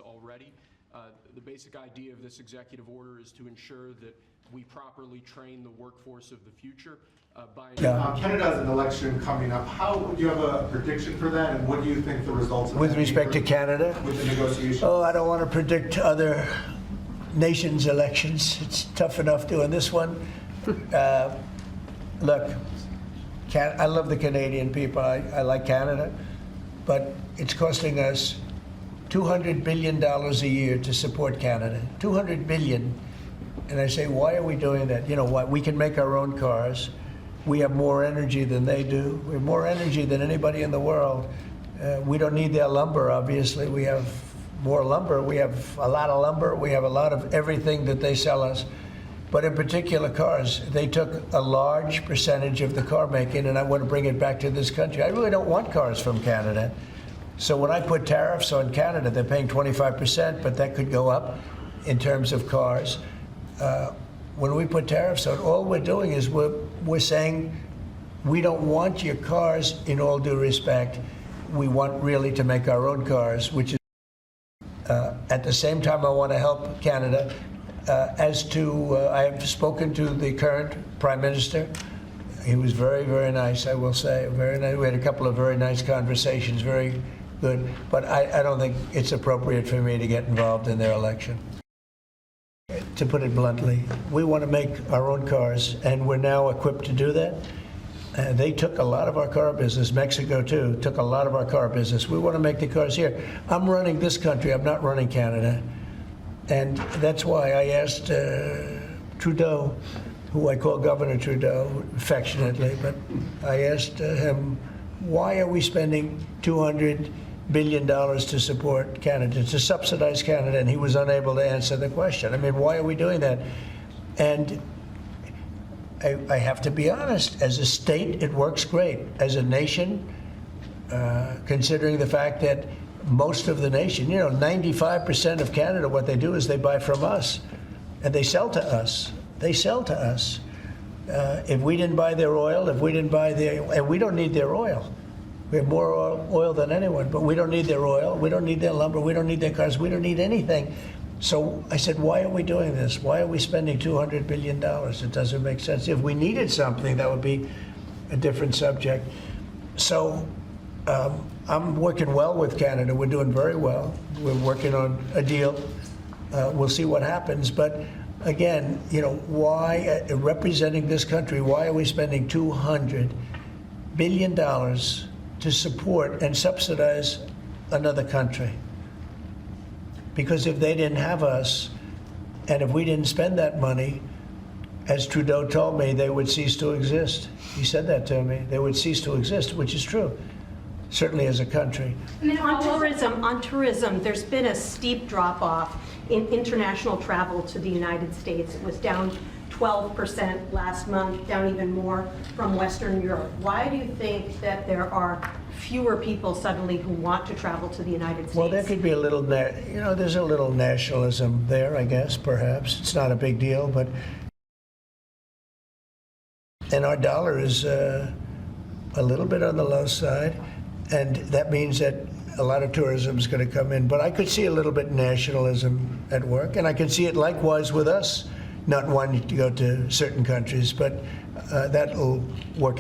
already. The basic idea of this executive order is to ensure that we properly train the workforce of the future. Canada has an election coming up. Do you have a prediction for that, and what do you think the results of with respect to Canada? With the negotiations? Oh, I don't want to predict other nations' elections. It's tough enough doing this one. Look, I love the Canadian people. I like Canada, but it's costing us $200 billion a year to support Canada. $200 billion. And I say, why are we doing that? You know what? We can make our own cars. We have more energy than they do. We have more energy than anybody in the world. We don't need their lumber, obviously. We have more lumber. We have a lot of lumber. We have a lot of everything that they sell us. But in particular cars, they took a large percentage of the car making, and I want to bring it back to this country. I really don't want cars from Canada. So when I put tariffs on Canada, they're paying 25%, but that could go up in terms of cars. When we put tariffs on, all we're doing is we're saying we don't want your cars in all due respect. We want really to make our own cars, which is at the same time I want to help Canada. I have spoken to the current Prime Minister. He was very, very nice, I will say. Very nice. We had a couple of very nice conversations, very good. But I don't think it's appropriate for me to get involved in their election. To put it bluntly, we want to make our own cars, and we're now equipped to do that. They took a lot of our car business. Mexico, too, took a lot of our car business. We want to make the cars here. I'm running this country. I'm not running Canada. And that's why I asked Trudeau, who I call Governor Trudeau affectionately, but I asked him, why are we spending $200 billion to support Canada, to subsidize Canada? And he was unable to answer the question. I mean, why are we doing that? And I have to be honest, as a state, it works great. As a nation, considering the fact that most of the nation, 95% of Canada, what they do is they buy from us, and they sell to us. They sell to us. If we didn't buy their oil, and we don't need their oil. We have more oil than anyone, but we don't need their oil. We don't need their lumber. We don't need their cars. We don't need anything. So I said, why are we doing this? Why are we spending $200 billion? It doesn't make sense. If we needed something, that would be a different subject. So I'm working well with Canada. We're doing very well. We're working on a deal. We'll see what happens. But again, why, representing this country, why are we spending $200 billion to support and subsidize another country? Because if they didn't have us, and if we didn't spend that money, as Trudeau told me, they would cease to exist. He said that to me. They would cease to exist, which is true, certainly as a country. And then on tourism, there's been a steep drop-off in international travel to the United States. It was down 12% last month, down even more from Western Europe. Why do you think that there are fewer people suddenly who want to travel to the United States? Well, there could be a little, there's a little nationalism there, I guess, perhaps. It's not a big deal, but... And our dollar is a little bit on the low side, and that means that a lot of tourism is going to come in. But I could see a little bit nationalism at work, and I can see it likewise with us not wanting to go to certain countries, but that'll work out.